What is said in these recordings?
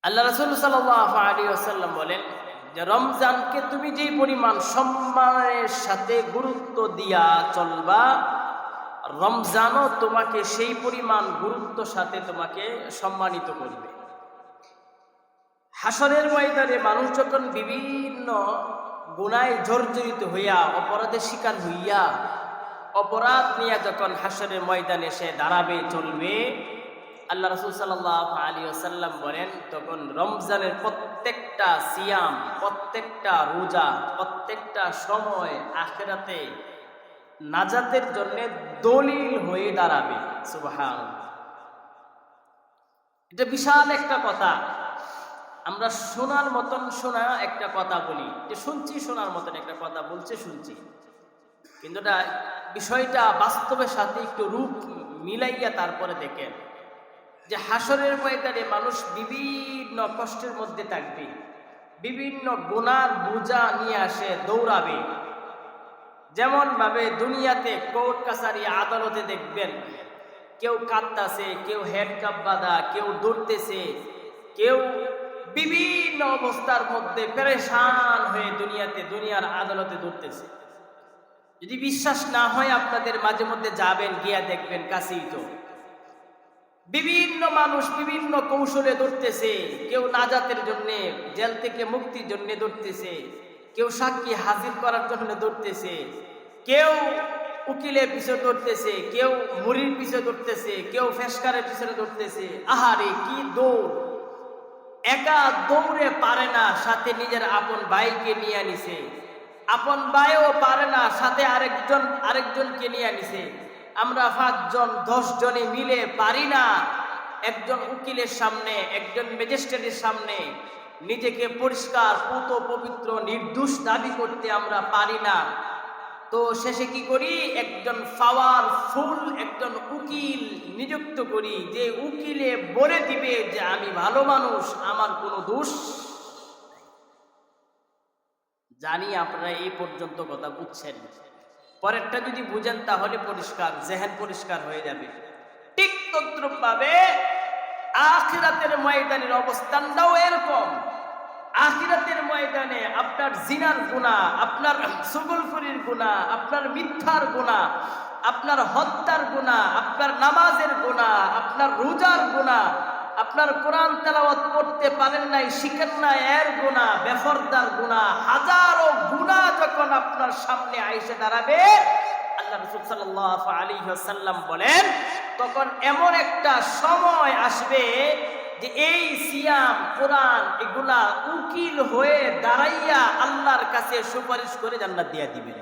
আল্লাহ রাসূল সাল্লাল্লাহু আলাইহি ওয়াসাল্লাম বলেন যে রমজানকে তুমি যেই পরিমাণ সম্মানের সাথে গুরুত্ব দিয়া চলবা, রমজানও তোমাকে সেই পরিমাণ গুরুত্ব সাথে তোমাকে সম্মানিত করবে। হাসরের ময়দানে মানুষ যখন বিভিন্ন গুনায় জর্জরিত হইয়া, অপরাধের শিকার হইয়া, অপরাধ নিয়ে যখন হাসরের ময়দানে সে দাঁড়াবে, চলবে, আল্লাহ রাসূল সাল্লাল্লাহু আলাইহি ওয়াসাল্লাম বলেন তখন রমজানের প্রত্যেকটা সিয়াম, প্রত্যেকটা রোজা, প্রত্যেকটা সময় আখিরাতে নাজাতের জন্য দলিল হয়ে দাঁড়াবে। সুবহানাল্লাহ। এটা বিশাল একটা কথা। আমরা শোনার মতন শোনা একটা কথা বলি, যে শুনছি, শোনার মতন একটা কথা বলছে, শুনছি, কিন্তু এটা বিষয়টা বাস্তবের সাথে একটু রূপ মিলাইয়া তারপরে দেখেন যে হাসরের ময়দানে মানুষ বিভিন্ন কষ্টের মধ্যে থাকবে, বিভিন্ন গুনার বোঝা নিয়ে আসে দৌড়াবে। যেমন ভাবে দুনিয়াতে কোর্ট কাছারি আদালতে দেখবেন কেউ কাঁদতেছে, কেউ হেডকাপ বাঁধা, কেউ দৌড়তেছে, কেউ বিভিন্ন অবস্থার মধ্যে পেরেশান হয়ে দুনিয়ার আদালতে দৌড়তেছে। যদি বিশ্বাস না হয় আপনাদের মাঝে মধ্যে যাবেন, গিয়া দেখবেন, কাছেই তো বিভিন্ন মানুষ বিভিন্ন কৌশলে দৌড়তেছে। কেউ নাজাতের জন্য, জেল থেকে মুক্তির জন্য দৌড়তেছে, কেউ সাক্ষী হাজির করার জন্য দৌড়তেছে, কেউ উকিলের পিছনে দৌড়তেছে, কেউ মুড়ির পিছনে দৌড়তেছে, কেউ ফেসকারের পিছনে দৌড়তেছে। আহারে কি দৌড়! একা দৌড়ে পারে না, সাথে নিজের আপন ভাইকে নিয়ে নিছে, আপন ভাইও পারে না, সাথে আরেকজনকে নিয়ে নিছে। আমরা 5 জন 10 জনে মিলে পারি না একজন উকিলের সামনে, একজন ম্যাজিস্ট্রেটের সামনে নিজেকে পরিষ্কার, পুত, পবিত্র, নির্দোষ দাবি করতে আমরা পারি না। তো শেষে কি করি? একজন পাওয়ারফুল একজন উকিল নিযুক্ত করি, যে উকিলে বলে দিবে যে আমি ভালো মানুষ, আমার কোনো দোষ। জানি আপনারা এই পর্যন্ত কথা বুঝছেন, পরেরটা যদি বুঝেন তাহলে পরিষ্কার, জেহেন পরিষ্কার হয়ে যাবে। ঠিক তদ্রূপ ভাবে আখিরাতের ময়দানের অবস্থানটাও এরকম। আখিরাতের ময়দানে আপনার জিনার গুনাহ, আপনার সুগলফুরির গুনাহ, আপনার মিথ্যার গুনাহ, আপনার হত্যার গুনাহ, আপনার নামাজের গুনাহ, আপনার রোজার গুনাহ, আপনার কোরআন তেলাওয়াত করতে পারেন নাই, শিখেন না, এর গুনাহ, বেফরদার গুনাহ, হাজারো গুনাহ যখন আপনার সামনে আইসে দাঁড়াবে, আল্লাহ রাসূল সাল্লাল্লাহু আলাইহি ওয়াসাল্লাম বলেন তখন এমন একটা সময় আসবে যে এই সিয়াম, কোরআন এগুলা উকিল হয়ে দাঁড়াইয়া আল্লাহর কাছে সুপারিশ করে জান্নাত দিয়া দিবে।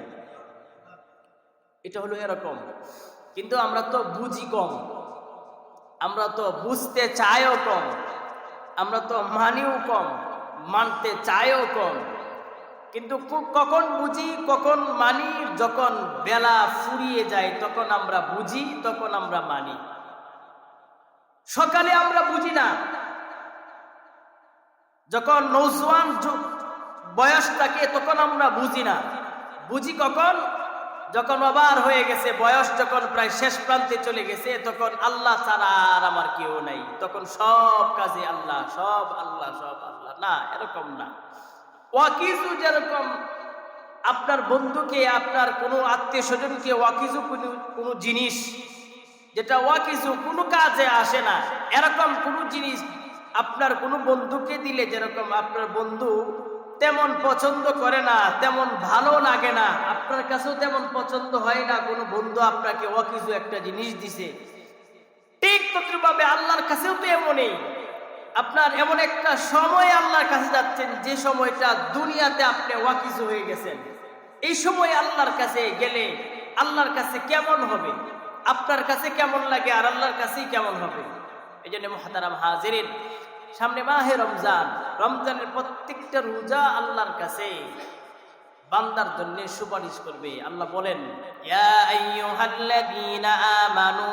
এটা হলো এরকম। কিন্তু আমরা তো বুঝি কম, আমরা তো বুঝতে চাইও কম, আমরা তো মানিও কম, মানতে চাইও কম। কিন্তু কখন বুঝি, কখন মানি? যখন বেলা ফুরিয়ে যায় তখন আমরা বুঝি, তখন আমরা মানি। সকালে আমরা বুঝি না, যখন নৌজওয়ান বয়স থাকে তখন আমরা বুঝি না। বুঝি কখন? যখন ওভার হয়ে গেছে, বয়স যখন প্রায় শেষ প্রান্তে চলে গেছে, তখন আল্লাহ ছাড়া আর আমার কেউ নাই, তখন সব কাজে আল্লাহ, সব আল্লাহ, সব আল্লাহ। না, এরকম না। ওয়াকিজু যেরকম আপনার বন্ধুকে, আপনার কোনো আত্মীয় স্বজনকে ওয়াকিজু কোনো জিনিস যেটা ওয়াকিজু কোনো কাজে আসে না, এরকম কোনো জিনিস আপনার কোনো বন্ধুকে দিলে যেরকম আপনার বন্ধু তেমন পছন্দ করে না, তেমন ভালো লাগে না, আপনার কাছেও তেমন পছন্দ হয় না, কোনো বন্ধু আপনাকে ওয়াকিজু একটা জিনিস দিছে, ঠিক তদ্রূপভাবে আল্লাহর কাছেও তো এমনই। আপনার এমন একটা সময় আল্লাহর কাছে যাচ্ছেন, যে সময়টা দুনিয়াতে আপনি ওয়াকিজু হয়ে গেছেন, এই সময় আল্লাহর কাছে গেলে আল্লাহর কাছে কেমন হবে, আপনার কাছে কেমন লাগে আর আল্লাহর কাছেই কেমন হবে। এই জন্য মুহতারাম হাজিরিন, সামনে মাহে রমজান, রমজানের প্রত্যেকটা রোজা আল্লাহর কাছে বান্দার জন্য সুপারিশ করবে। আল্লাহ বলেন, ইয়া আইয়ুহাল্লাযীনা আমানু,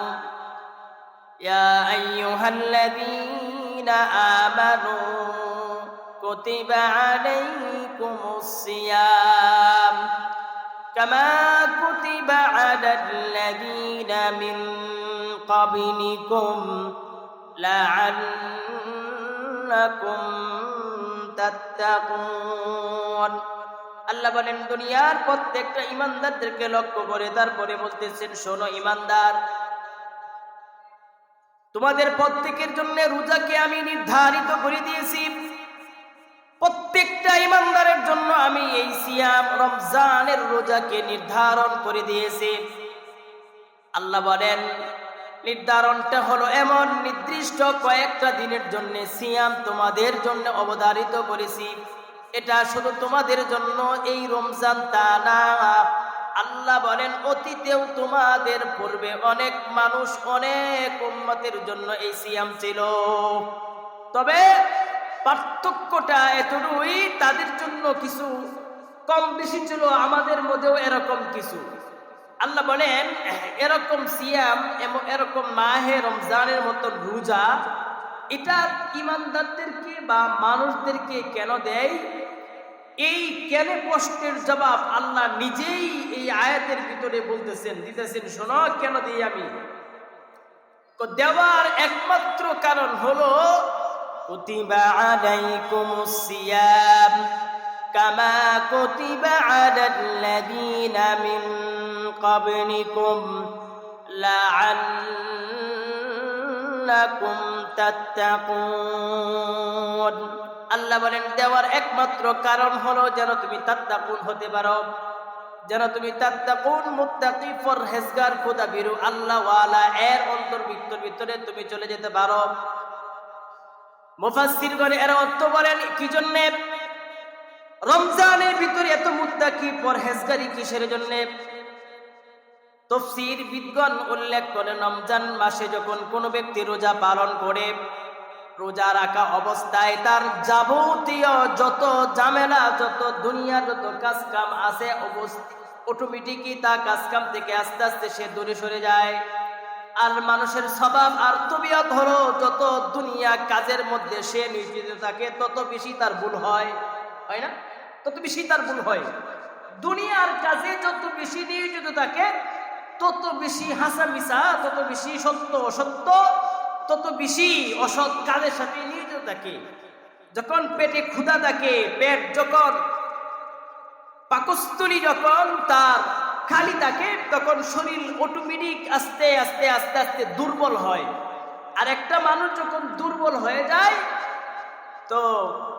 ইয়া আইয়ুহাল্লাযীনা আমানু কুতিবা আলাইকুমুস সিয়াম কামা কুতিবা আলাল্লাযীনা মিন ক্বাবলিকুম লাআল্লাকুম লাআল্লাকুম তাত্তাকুন। আল্লাহ বলেন দুনিয়ার প্রত্যেকটা ঈমানদারদেরকে লক্ষ্য করে তারপরে বলতেছেন, শোনো ঈমানদার, তোমাদের প্রত্যেকের জন্য রোজাকে আমি নির্ধারিত করে দিয়েছি। প্রত্যেকটা ঈমানদারের জন্য আমি এই সিয়াম রমজানের রোজাকে নির্ধারণ করে দিয়েছি। আল্লাহ বলেন নির্ধারণটা হলো এমন নির্দিষ্ট কয়েকটা দিনের জন্য সিয়াম তোমাদের জন্য অবধারিত করেছি। এটা শুধু তোমাদের জন্য এই রমজান তা না, আল্লাহ বলেন অতীতেও তোমাদের পূর্বে অনেক মানুষ অনেক উম্মতের জন্য এই সিয়াম ছিল। তবে পার্থক্যটা এতটুকুই, তাদের জন্য কিছু কম বেশি ছিল, আমাদের মধ্যেও এরকম কিছু। আল্লাহ বলেন এরকম সিয়াম এরকম মাহে রমজানের মতো রোজা এটা ঈমানদারদেরকে বা মানুষদেরকে কেন দেয়? এই কেন প্রশ্নের জবাব আল্লাহ নিজেই এই আয়াতের ভিতরে দিতেছেন, শোনো কেন দিই আমি। দেওয়ার একমাত্র কারণ হলো কুতিবা আলাইকুমুস সিয়াম কামা কুতিবা আলাল্লাযীনা মিন ক্বাবলিকুম লাআল্লাকুম তাত্তাকুন। আল্লাহ বলেন দেওয়ার একমাত্র কারণ হলো যেন তুমি তাত্তাকুন হতে পারো, যেন তুমি তাত্তাকুন মুত্তাকি পরহেজগার খোদা ভীরু আল্লাহ ওয়ালা এর অন্তর্ভুক্তর ভিতরে তুমি চলে যেতে পারো। মুফাসসিরগণ এর অর্থ বলেন কি জন্য রমজানের ভিতরে এত মুত্তাকি পরহেজগারি কিসের জন্য? তাফসীর বিদগণ উল্লেখ করেন রমজান মাসে যখন কোনো ব্যক্তি রোজা পালন করে, রোজা রাখা অবস্থায় তার যাবতীয় যত ঝামেলা, যত দুনিয়ার যত কাজ কাম আছে অটোমেটিকই তার কাজ কাম থেকে আস্তে আস্তে সে দূরে সরে যায়। আর মানুষের স্বভাব আর তবিয়ত হলো যত দুনিয়া কাজের মধ্যে সে নিয়োজিত থাকে তত বেশি তার ভুল হয় না? তত বেশি তার ভুল হয়। দুনিয়ার কাজে যত বেশি নিয়োজিত থাকে তত বেশি হাসা মিশা, তত বেশি সত্য অসত্য, তত বেশি অসৎ কাজের সাথে নিয়োজিত থাকে। যখন পেটে ক্ষুধা থাকে, পেট যখন পাকস্থলী যখন তার খালি থাকে, তখন শরীর অটোমেটিক আস্তে আস্তে আস্তে আস্তে দুর্বল হয়। আর একটা মানুষ যখন দুর্বল হয়ে যায় তো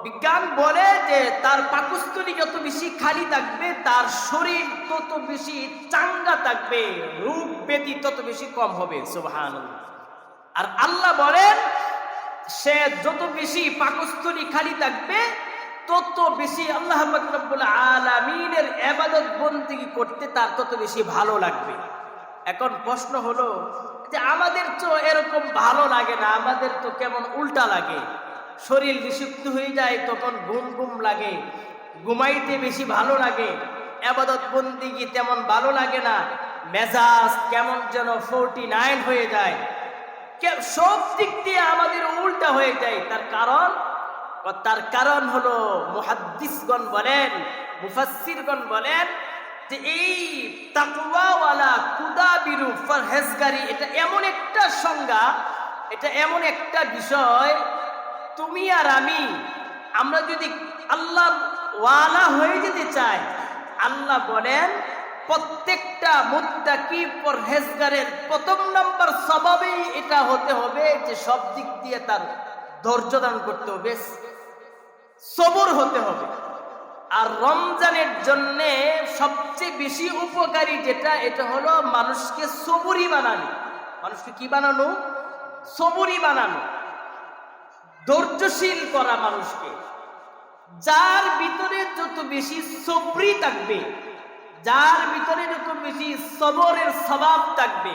বিজ্ঞান বলে যে তার পাকস্থলী যত বেশি খালি থাকবে তার শরীর তত বেশি চাঙ্গা থাকবে, রোগ ব্যাধি তত বেশি কম হবে। সুবহানাল্লাহ। আর আল্লাহ বলেন সে যত বেশি পাকস্থলী খালি থাকবে তত বেশি আল্লাহ পাক রব্বুল আলামিনের ইবাদত বন্দেগী করতে তার তত বেশি ভালো লাগবে। এখন প্রশ্ন হলো যে আমাদের তো এরকম ভালো লাগে না, আমাদের তো কেমন উল্টা লাগে। শরীর নিষিদ্ধ হয়ে যায় তখন ঘুম ঘুম লাগে, ঘুমাইতে বেশি ভালো লাগে, ইবাদত বন্দেগী তেমন ভালো লাগে না, মেজাজ কেমন যেন 49 হয়ে যায়, সব দিক দিয়ে আমাদের উল্টা হয়ে যায়। তার কারণ হলো মুহাদ্দিসগণ বলেন, মুফাসসিরগণ বলেন যে এই তাকওয়াওয়ালা কুদাবিরু পরহেজগারি এটা এমন একটা সংজ্ঞা, এটা এমন একটা বিষয়, তুমি আর আমরা যদি আল্লাহ ওয়ালা হয়ে যেতে চাই, আল্লাহ বলেন প্রত্যেকটা মুত্তাকি পরহেজগারের প্রথম নাম্বার স্বভাবেই এটা হতে হবে যে সব দিক দিয়ে তার ধৈর্য ধারণ করতে হবে, সবর হতে হবে। আর রমজানের জন্য সবচেয়ে বেশি উপকারী যেটা, এটা হলো মানুষকে সবুরি বানানো। মানুষকে কি বানানো? সবুরি বানানো, ধৈর্যশীল করা মানুষকে। যার ভিতরে যত বেশি সবরি থাকবে, যার ভিতরে যত বেশি সবরের স্বভাব থাকবে,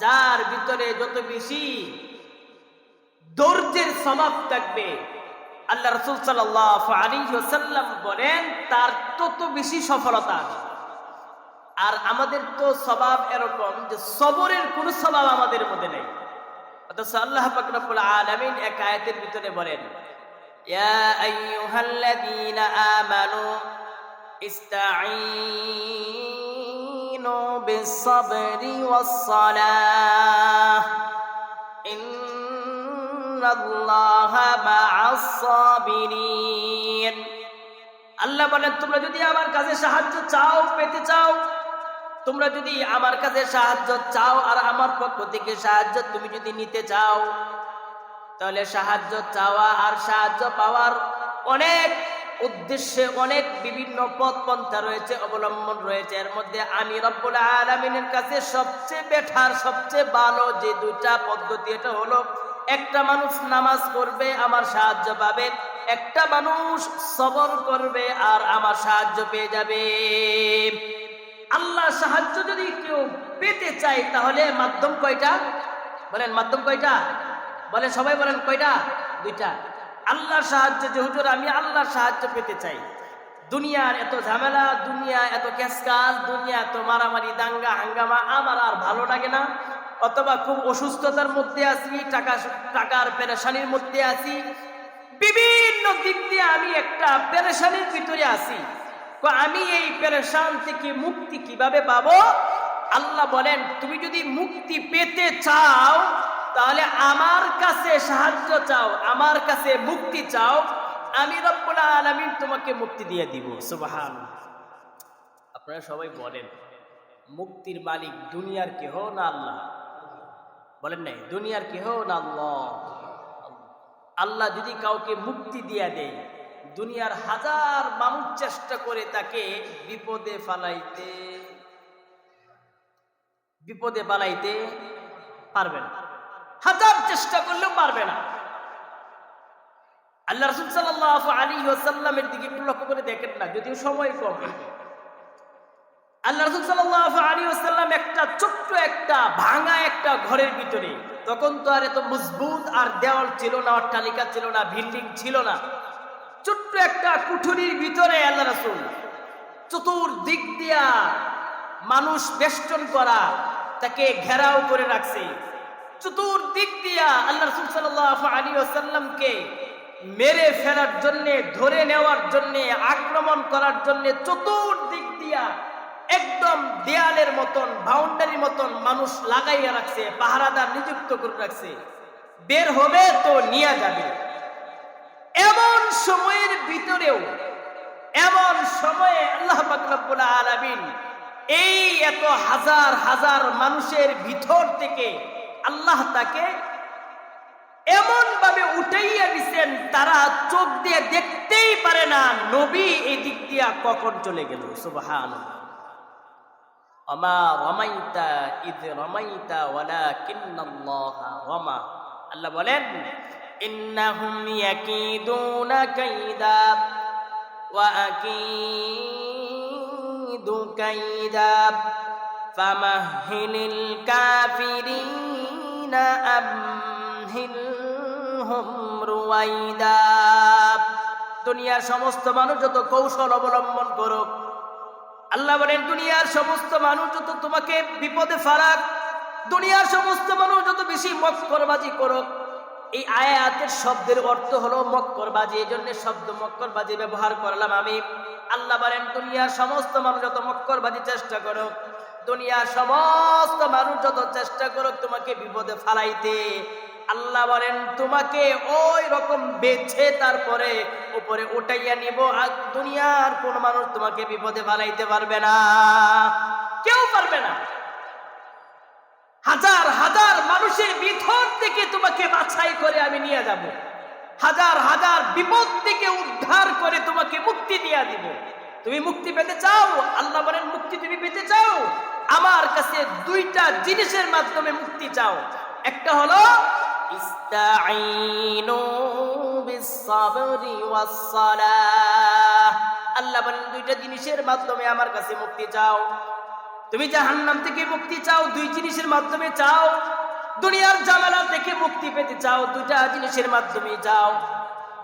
যার ভিতরে যত বেশি ধৈর্যের স্বভাব থাকবে, আল্লাহ রাসূল সাল্লাল্লাহু আলাইহি ওয়াসাল্লাম বলেন তার তত বেশি সফলতা আসবে। আর আমাদের তো স্বভাব এরকম যে সবরের কোনো স্বভাব আমাদের মধ্যে নেই। অথচ আল্লাহ পাক রব্বুল আলামিন এক আয়াতের ভিতরে বলেন, ইয়া আইয়ুহাল্লাযীনা আমানু ইসতাঈনু বিস-সাবরি ওয়াস-সালাহ ইন্নাল্লাহা মা'আস সাবিরিন। আল্লাহ বলেন তোমরা যদি আমার কাছে সাহায্য চাও, পেতে চাও, তোমরা যদি আমার কাছে সাহায্য চাও আর আমার পক্ষ থেকে সাহায্য তুমি যদি নিতে চাও, তাহলে সাহায্য চাওয়া আর সাহায্য পাওয়ার অনেক উদ্দেশ্যে অনেক বিভিন্ন পথ পন্থা রয়েছে, অবলম্বন রয়েছে। এর মধ্যে আমি রব্বুল আলামিনের কাছে সবচেয়ে বেটার, সবচেয়ে ভালো যে দুইটা পদ্ধতি, এটা হলো একটা মানুষ নামাজ পড়বে আমার সাহায্য পাবে, একটা মানুষ সবর করবে আর আমার সাহায্য পেয়ে যাবে। আল্লাহ সাহায্য যদি কেউ পেতে চায় তাহলে মাধ্যম কয়টা বলেন? মাধ্যম কয়টা বলেন? সবাই বলেন কয়টা? দুইটা। আল্লাহর সাহায্য, যে হুজুর আমি আল্লাহর সাহায্য পেতে চাই, দুনিয়ার এত ঝামেলা, দুনিয়া এত ক্যাসকাস, দুনিয়া এত মারামারি দাঙ্গা হাঙ্গামা আমার আর ভালো লাগে না, অথবা খুব অসুস্থতার মধ্যে আছি, টাকার পেরেশানির মধ্যে আছি, বিভিন্ন দিক দিয়ে আমি একটা পেরেশানির ভিতরে আছি, তো আমি এই পেরেশান থেকে মুক্তি কিভাবে পাবো? আল্লাহ বলেন তুমি যদি মুক্তি পেতে চাও তাহলে আমার কাছে সাহায্য চাও, আমার কাছে মুক্তি চাও, আমি রব্বুল আলামিন তোমাকে মুক্তি দিয়ে দিব। সুবহানাল্লাহ। আপনারা সবাই বলেন মুক্তির মালিক দুনিয়ার কেহ না আল্লাহ? বলেন নাই দুনিয়ার কেহ না আল্লাহ? আল্লাহ যদি কাউকে মুক্তি দিয়ে দেয়, দুনিয়ার হাজার মানুষ চেষ্টা করে তাকে বিপদে ফালাইতে পারবে না, হাজার চেষ্টা করলেও পারবে না। আল্লাহ রাসূল সাল্লাল্লাহু আলাইহি ওয়াসাল্লামের দিকে একটু লক্ষ্য করে দেখেন না, যদিও সময় কম। আল্লাহ রাসূল সাল্লাল্লাহু আলাইহি ওয়াসাল্লাম একটা ছোট্ট একটা ভাঙা একটা ঘরের ভিতরে, তখন তো আর এত মজবুত আর দেওয়াল ছিল না, অট্টালিকা ছিল না, বিল্ডিং ছিল না, ছোট্ট একটা কুঠুরির ভিতরে আল্লাহ রাসূল, চতুর্দিক দিয়া মানুষ বেষ্টন করা, তাকে ঘেরাও করে রাখছে। চতুর্দিক দিয়া আল্লাহ রাসূল সাল্লাল্লাহু আলাইহি ওয়াসাল্লামকে মেরে ফেলার জন্য, ধরে নেওয়ার জন্য, আক্রমণ করার জন্য চতুর্দিক দিয়া একদম দেয়ালের মতন, বাউন্ডারির মতন মানুষ লাগাইয়া রাখছে, পাহারাদার নিযুক্ত করে রাখছে, বের হবে তো নিয়ে যাবে। এমন সময়ের ভিতরেও, এমন সময়ে আল্লাহ পাক রব্বুল আলামিন এই এত হাজার হাজার মানুষের ভিতর থেকে আল্লাহ তাকে এমন ভাবে উঠাইয়া দিচ্ছেন, তারা চোখ দিয়ে দেখতেই পারে না নবী এই দিক দিয়া কখন চলে গেল। সুবহানাল্লাহ। আমা রামাইতা ইয রামাইতা ওয়ালাকিন্নাল্লাহা রামা। আল্লাহ বলেন ইন্নাহুম ইয়াকিদুনা কাইদা ওয়া আকিদু কাইদা ফামাহহিলিল কাফিরিনা আমহিলহুম রুওয়াইদা। দুনিয়ার সমস্ত মানুষ যত কৌশল অবলম্বন করুক, আল্লাহ বলেন দুনিয়ার সমস্ত মানুষ যত তোমাকে বিপদে ফালাক, দুনিয়ার সমস্ত মানুষ যত বেশি মক্করবাজি করুক, এই আয়াতের শব্দের অর্থ হলো মক্করবাজি, এই জন্য শব্দ মক্করবাজি ব্যবহার করলাম আমি। আল্লাহ বলেন দুনিয়ার সমস্ত মানুষ যত মক্করবাজি চেষ্টা করুক, দুনিয়ার সমস্ত মানুষ যত চেষ্টা করুক তোমাকে বিপদে ফালাইতে, আল্লাহ বলেন তোমাকে ওই রকম বেছে তারপরে উপরে উঠাইয়া নিব, আর দুনিয়ার কোন মানুষ তোমাকে বিপদে ফালাইতে পারবে না, কেউ পারবে না। হাজার হাজার মানুষের ভিতর থেকে তোমাকে বাছাই করে আমি নিয়ে যাব, হাজার হাজার বিপদ থেকে উদ্ধার করে তোমাকে মুক্তি দিয়ে দিব। তুমি মুক্তি পেতে চাও? আল্লাহ বলেন মুক্তি তুমি পেতে চাও, আমার কাছে দুইটা জিনিসের মাধ্যমে মুক্তি চাও। একটা হলো ইস্তাঈনু বিস-সাবরি ওয়াস-সালাহ। আল্লাহ বলেন দুইটা জিনিসের মাধ্যমে আমার কাছে মুক্তি চাও। তুমি জাহান্নাম থেকে মুক্তি চাও, দুই জিনিসের মাধ্যমে চাও। দুনিয়ার ঝামেলা থেকে মুক্তি পেতে চাও, দুইটা জিনিসের মাধ্যমে চাও।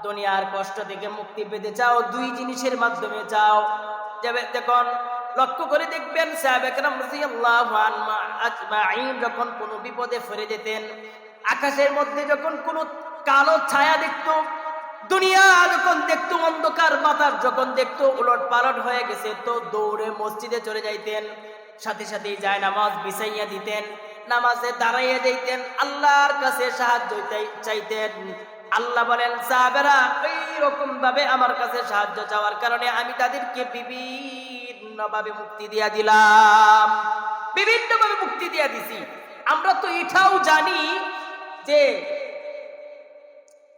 দুনিয়ার কষ্ট থেকে মুক্তি পেতে চাও, দুই জিনিসের মাধ্যমে চাও। দেখুন লক্ষ্য করে দেখবেন সাহাবা কেরাম রাদিয়াল্লাহু আনহুম আজমাইন যখন কোনো বিপদে পড়ে যেতেন, আকাশের মধ্যে যখন কোনো কালো ছায়া দেখতো, দুনিয়া যখন দেখতো অন্ধকার, বাতাস যখন দেখতো উলট পালট হয়ে গেছে, তো দৌড়ে মসজিদে চলে যাইতেন, সাথে সাথে জায়নামাজ বিছাইয়া দিতেন, নামাজে দাঁড়াইয়ে দিতেন, আল্লাহর কাছে সাহায্য চাইতেন। আল্লাহ বলেন সাহাবারা এইরকম ভাবে আমার কাছে সাহায্য চাওয়ার কারণে আমি তাদেরকে বিভিন্ন ভাবে মুক্তি দিয়া দিলাম, বিভিন্ন ভাবে মুক্তি দিয়া দিছি। আমরা তো এটাও জানি যে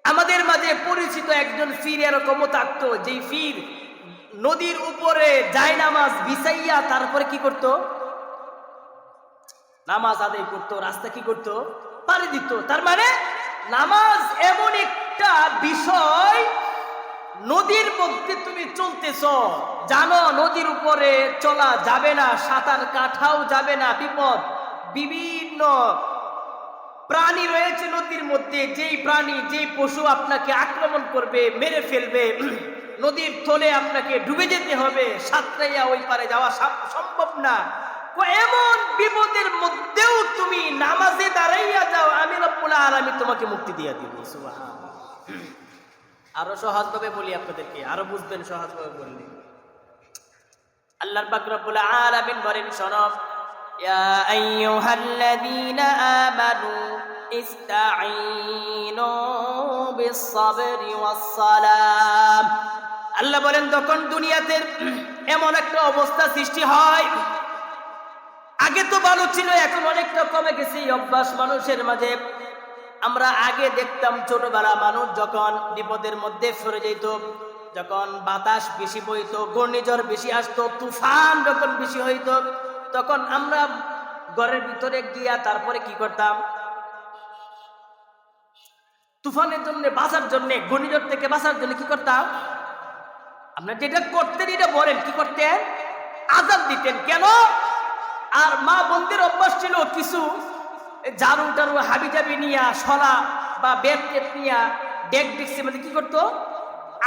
আমাদের মাঝে পরিচিত একজন ফির এরকমও থাকতো, যে ফির নদীর উপরে জায়নামাজ বিছাইয়া তারপরে কি করত, নামাজ আদায় করত, রাস্তা কি করত, পাড়ি দিত। তার মানে নামাজ এমন একটা বিষয়, নদীর মধ্যে তুমি চলতেছ, জানো নদীর উপরে চলা যাবে না, সাঁতার কাটাও যাবে না, বিপদ। বিভিন্ন প্রাণী রয়েছে নদীর মধ্যে, যেই প্রাণী যেই পশু আপনাকে আক্রমণ করবে, মেরে ফেলবে, নদীর তলে আপনাকে ডুবে যেতে হবে, সাঁতরাইয়া ওই পারে যাওয়া সম্ভব না। এমন বিপদের মধ্যেও তুমি নামাজে দাঁড়াইয়া যাও, আমি রব্বুল আলামিন তোমাকে মুক্তি দিয়ে দিব। সুবহানাল্লাহ। আরো সহজভাবে বলি আপনাদেরকে, আরো বুঝবেন সহজভাবে বললে। আল্লাহর পাক রব্বুল আলামিন বলেন, শোনো, ইয়া আইয়ুহাল্লাযীনা আমানু ইসতাঈনু বিস-সাবরি ওয়াস-সালাম। আল্লাহ বলেন তখন দুনিয়াতে এমন একটা অবস্থা সৃষ্টি হয়, আগে তো ভালো ছিল, এখন অনেকটা কমে গেছে এই অভ্যাস মানুষের মাঝে। আমরা আগে দেখতাম ছোটবেলা মানুষ যখন বিপদের মধ্যে সরে যেত, যখন বাতাস বেশি বইতো, ঘূর্ণিঝড় বেশি আসতো, তুফান যখন বেশি হইতো, তখন আমরা ঘরের ভিতরে গিয়া তারপরে কি করতাম, তুফানের জন্য বাঁচার জন্য, ঘূর্ণিঝড় থেকে বাঁচার জন্য কি করতাম, আপনার যেটা করতেন এটা বলেন, কি করতেন, আযান দিতেন। কেন? আর মা বোনদের অভ্যাস ছিল কিছু ঝাড়ু টাড়ু হাবিজাবি নিয়া, শলা বা বেত টেত নিয়া ডেক ডেক্সির মধ্যে কি করতো,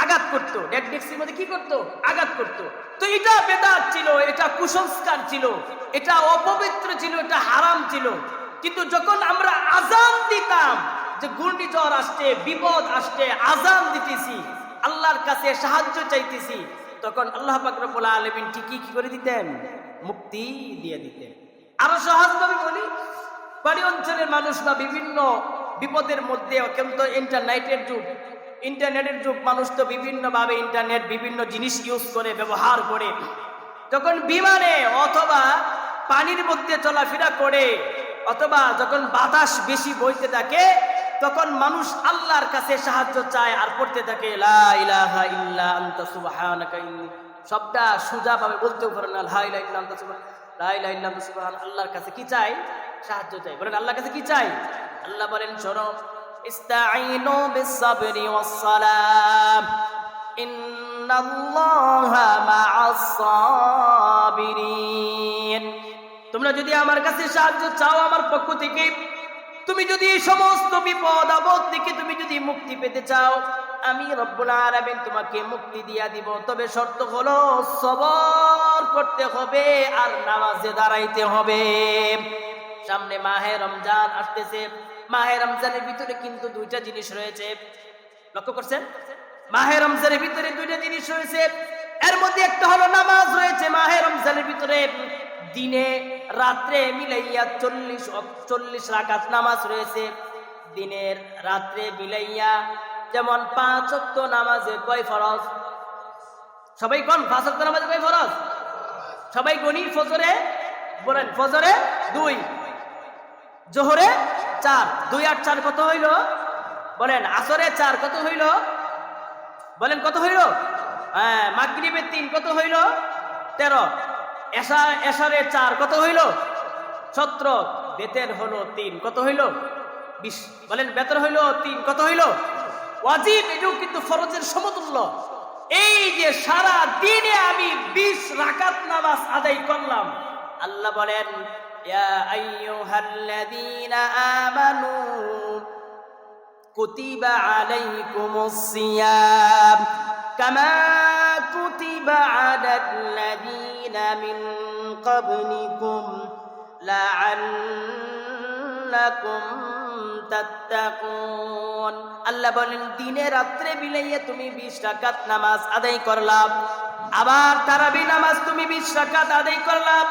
আঘাত করতো, ডেক ডেক্সির মধ্যে কি করতো, আঘাত করতো। তো এটা বেদাত ছিল, এটা কুসংস্কার ছিল, এটা অপবিত্র ছিল, এটা হারাম ছিল। কিন্তু যখন আমরা আযান দিতাম, যে ঘূর্ণিঝড় আসছে, বিপদ আসছে, আযান দিতেছি, আল্লাহর কাছে সাহায্য চাইতেছি, তখন আল্লাহ পাক রব্বুল আলামিন ঠিকই কি করে দিতেন, মুক্তি দিয়ে দিতেন। আরো সহজভাবে বলি, বাড়ি অঞ্চলের মানুষ বা বিভিন্ন বিপদের মধ্যে, কিন্তু ইন্টারনেটের যুগ, মানুষ তো বিভিন্ন ভাবে ইন্টারনেট বিভিন্ন জিনিস ইউজ করে, ব্যবহার করে। যখন বিমানে অথবা পানির মধ্যে চলাফেরা করে, অথবা যখন বাতাস বেশি বইতে থাকে, তখন মানুষ আল্লাহর কাছে সাহায্য চায় আর পড়তে থাকে লা ইলাহা ইল্লা আনতা সুবহানাকা ইন্নী। সবটা সোজা ভাবে বলতেও পারেন না, লা ইলাহা ইল্লা আনতা লা ইলাহা ইল্লা আনতা সুবহান। আল্লাহর কাছে কি চাই, সাহায্য চাই। বলেন আল্লাহর কাছে কি চাই? আল্লাহ বলেন শোনো, ইস্তাঈনু বিস-সাবরি ওয়াস-সালাম ইন্নাল্লাহা মা'আস সাবিরিন। তোমরা যদি আমার কাছে সাহায্য চাও আমার পক্ষ থেকে, তুমি যদি এই সমস্ত বিপদ আপদ থেকে তুমি যদি মুক্তি পেতে চাও, আমি রব্বুল আলামিন তোমাকে মুক্তি দিয়া দিব। তবে শর্ত হলো সবর করতে হবে আর নামাজে দাঁড়াইতে হবে। সামনে মাহে রমজান আসতেছে, মাহে রমজানের ভিতরে কিন্তু দুইটা জিনিস রয়েছে, লক্ষ্য করছেন? মাহে রমজানের ভিতরে দুইটা জিনিস রয়েছে, এর মধ্যে একটা হলো নামাজ রয়েছে। মাহে রমজানের ভিতরে দিনে রাত্রে মিলাইয়া 40 রাকাত নামাজ রয়েছে। দিনের রাত্রে মিলাইয়া, যেমন 5 ওয়াক্ত নামাজে কয় ফরজ? সবাই কোন 5 ওয়াক্ত নামাজে কয় ফরজ? সবাই গনি। ফজরে বলেন, ফজরে 2, জোহরে 4, 2 আর 4 কত হইল? বলেন। আসরে 4 কত হইল? বলেন কত হইল? হ্যাঁ। মাগরিবে 3 কত হইল? 13। এশারে 4 কত হইল? 17। বেতের হলো 3 কত হইল? 20। বলেন বেতর হইল 3 কত হইল? ওয়াজিব। এটাও কিন্তু ফরজের সমতুল্য। এই যে সারা দিনে আমি 20 রাকাত নামাজ আদায় করলাম, আল্লাহ বলেন ইয়া আইয়ুহাল্লাযীনা আমানু কুতিবা আলাইকুমুস সিয়াম কামা কুতিবা আলাল্লাযীনা মিন ক্বাবলিকুম লাআল্লাকুম তাত্তাকুন। আল্লাহ বলেন দিনে রাত্রে মিলাইয়া তুমি 20 রাকাত নামাজ আদায় করলাম, আবার তারাবি নামাজ তুমি 20 রাকাত আদায় করলাম,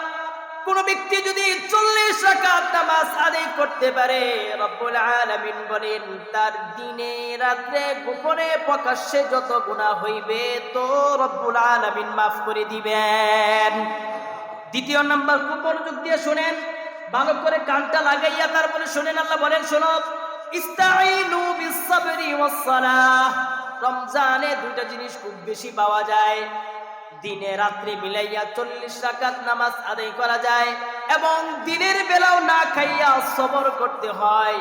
কোন ব্যক্তি যদি 40 রাকাত নামাজ আদায় করতে পারে, রব্বুল আলামিন বলেন তার দিনে রাতে গোপনে প্রকাশ্যে যত গুনাহ হইবে তো রব্বুল আলামিন মাফ করে দিবেন। দ্বিতীয় নাম্বার, খুব মনোযোগ দিয়ে শুনেন, ভালো করে কানটা লাগাইয়া তারপরে শুনেন। আল্লাহ বলেন শোনো, ইস্তাঈনু বিস-সাবরি ওয়াস-সালাহ। রমজানে দুইটা জিনিস খুব বেশি পাওয়া যায়, দিনে রাত্রে মিলাইয়া 40 রাকাত নামাজ আদায় করা যায় এবং দিনের বেলাও না খাইয়া সবর করতে হয়।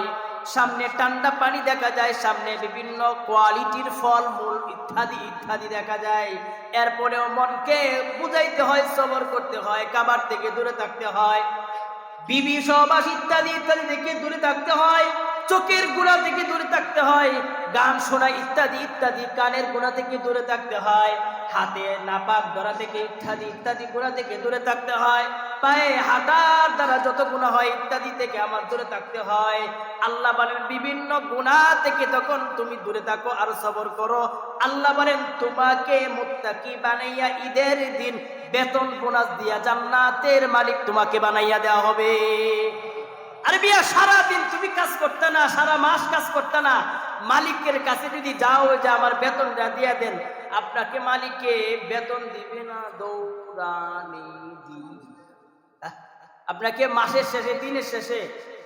সামনে ঠান্ডা পানি দেখা যায়, সামনে বিভিন্ন কোয়ালিটির ফল মূল ইত্যাদি ইত্যাদি দেখা যায়, এরপরেও মনকে বুঝাইতে হয়, সবর করতে হয়, খাবার থেকে দূরে থাকতে হয়, বিবি সহবাস ইত্যাদি ইত্যাদি থেকে দূরে থাকতে হয়, চোখের গুণা থেকে দূরে থাকতে হয়, গান শোনা ইত্যাদি ইত্যাদি কানের গুণা থেকে দূরে থাকতে হয়, হাতে নাপাক ধরা থেকে ইত্যাদি ইত্যাদি গুণা থেকে দূরে থাকতে হয়, পায়ে হাঁটার দ্বারা যত গুণা হয় ইত্যাদি থেকে আমার দূরে থাকতে হয়। আল্লাহ বলেন বিভিন্ন গুণা থেকে তখন তুমি দূরে থাকো আর সবর করো, আল্লাহ বলেন তোমাকে মুত্তাকি বানাইয়া ঈদের দিন বেতন বোনাস দিয়া জান্নাতের মালিক তোমাকে বানাইয়া দেওয়া হবে। আরে বিয়া, সারাদিন তুমি কাজ করতে না, সারা মাস কাজ করতে না, মালিকের কাছে যদি যাও যে আমার বেতনটা দিয়া দেন, আপনাকে মালিকে বেতন দিবে না, দৌড়ানি দিবে। আপনাকে মাসের শেষে দিনের শেষে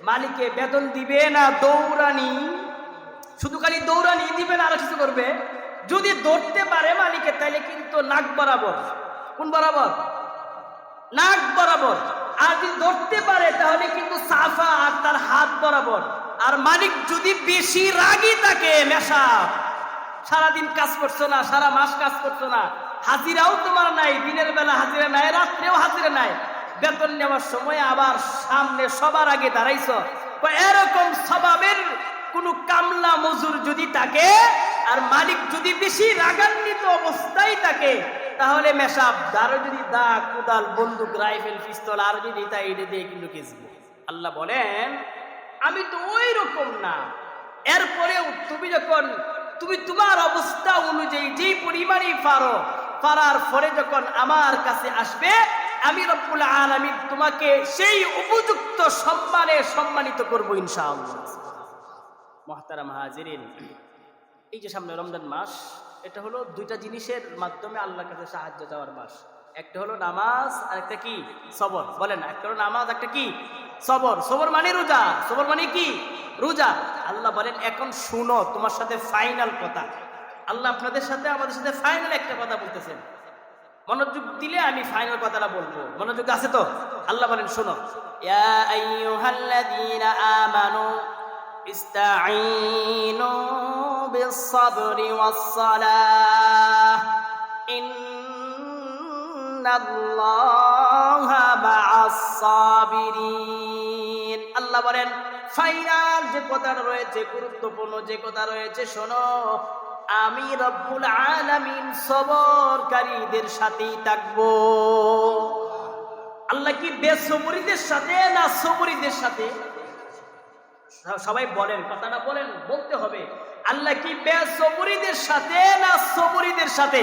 মালিকে বেতন দিবে না, দৌড়ানি, শুধু খালি দৌড়ানি দিবে না, আর কিছু করবে। যদি ধরতে পারে মালিকে তাইলে কিন্তু নাক বরাবর, কোন বরাবর? নাক বরাবর। আর যদি ধরতে পারে তাহলে কিন্তু সাফা আর তার হাত বরাবর। আর মালিক যদি বেশি রাগী থাকে, নেশা, সারাদিন কাজ করছো না, সারা মাস কাজ করছো না, হাজিরাও তোমার নাই, দিনের বেলা হাজিরা নাই, রাত্রেও হাজিরা নাই, বেতন নেওয়ার সময় আবার সামনে সবার আগে দাঁড়াইছো, এরকম স্বভাবের কোন কামলা মজুর যদি থাকে আর মালিক যদি বেশি রাগান্বিত অবস্থায় থাকে, তাহলে মেশাব দারো যদি দা কোদাল বন্দুক রাইফেল পিস্তল আর যদি তাই এটা দিয়ে কিন্তু কেসবে। আল্লাহ বলেন আমি তো ওই রকম না, এরপরেও তুমি যখন তুমি তোমার অবস্থা অনুযায়ী যেই পরিমাণই পারো, পারার পরে যখন আমার কাছে আসবে, আমি রব্বুল আলামিন তোমাকে সেই উপযুক্ত সম্মানে সম্মানিত করব ইনশাআল্লাহ। মুহতারাম হাজিরিন, এই যে সামনে রমজান মাস, এটা হলো দুইটা জিনিসের মাধ্যমে আল্লাহর কাছে সাহায্য চাওয়ার মাস। একটা হলো নামাজ আর একটা কি? সবর। বলেন না, একটা হলো নামাজ, একটা কি? সবর। সবর মানে রোজা, সবর মানে কি? রোজা। আল্লাহ বলেন এখন শুনো তোমার সাথে ফাইনাল কথা। আল্লাহ আপনাদের সাথে আমাদের সাথে ফাইনাল একটা কথা বলতেছেন, মনোযোগ দিলে আমি ফাইনাল কথাটা বলবো। মনোযোগ আছে তো? আল্লাহ বলেন শোনো, ইয়া আইয়ুহাল্লাযীনা আমানু ইস্তাঈনু বিস-সাবরি ওয়াস-সালাহ ইন্নাল্লাহা মা'আস-সাবিরিন। আল্লাহ বলেন ফাইনাল যে কথাটা রয়েছে, গুরুত্বপূর্ণ যে কথা রয়েছে, শোনো, আমি রব্বুল আলামিন সবরকারীদের সাথেই থাকবো। আল্লাহ কি বেসবরীদের সাথে না সবরীদের সাথে? সবাই বলেন, কথাটা বলেন, বলতে হবে। আল্লাহ কি বেসবরীদের সাথে না সবরীদের সাথে?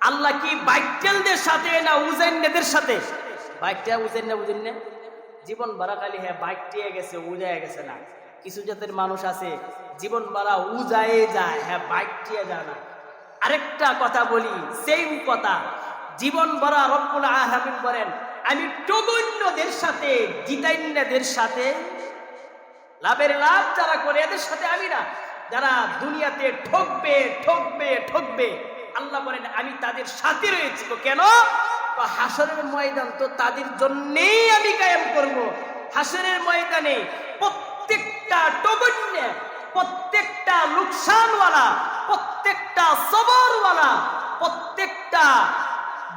আল্লাহ কি বাইটেলদের সাথে না উজাইনদের সাথে? বাইকটা উজাইন জীবন বাড়া খালি হ্যাঁ বাইকটিয়ে গেছে, উজায় গেছে না। কিছু জাতের মানুষ আছে জীবন বাড়া উজায়ে যায়, হ্যাঁ বাইকটিয়ে যায় না। আরেকটা কথা বলি, সেম কথা, জীবন বাড়া রব্বুল আলামিন বলেন আমি টগণ্যদের সাথে, জিতাইন্যদের সাথে, লাভের লাভ যারা করে এদের সাথে আমি না, যারা দুনিয়াতে ঠকবে ঠকবে ঠকবে, আল্লাহ বলেন আমি তাদের সাথে রয়েছি। কেন? হাসরের ময়দান তো তাদের জন্যেই আমি কায়েম করব। হাসরের ময়দানে প্রত্যেকটা টগণ্য, প্রত্যেকটা লোকসানওয়ালা, প্রত্যেকটা সবরওয়ালা, প্রত্যেকটা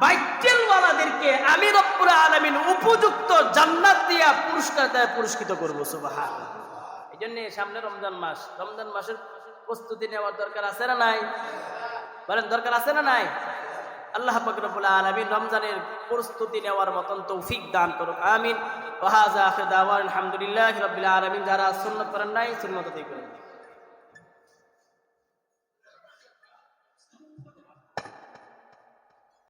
বাইটেলওয়ালাদেরকে আমি রব্বুল আলামিন উপযুক্ত জান্নাত দিয়া পুরস্কৃত করব। সুবহানাল্লাহ। এই জন্য সামনে রমজান মাস, রমজান মাসের প্রস্তুতি নেওয়ার দরকার আছে না নাই? বলেন দরকার আছে না নাই? আল্লাহ পাক রব্বুল আলামিন রমজানের প্রস্তুতি নেওয়ার মতন তৌফিক দান করুক, আমিন। ওয়া হাযা আখির দাওয়ানা আলহামদুলিল্লাহি রাব্বিল আলামিন। যারা সুন্নাত করেন নাই সুন্নাত আদায় করুন।